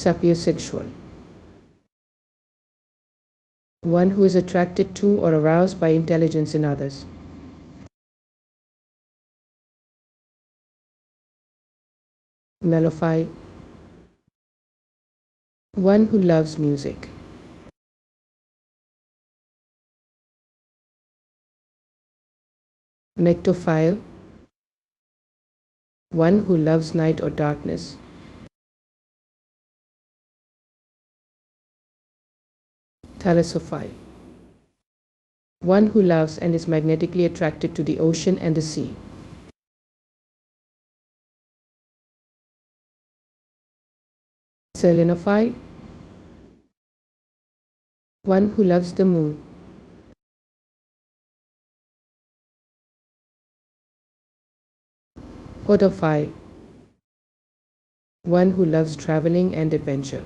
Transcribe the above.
Sapiosexual. One who is attracted to or aroused by intelligence in others. Melophile. One who loves music. Nectophile. One who loves night or darkness. Thalassophile. One who loves and is magnetically attracted to the ocean and the sea. Selenophile. One who loves the moon. Podophile. One who loves traveling and adventure.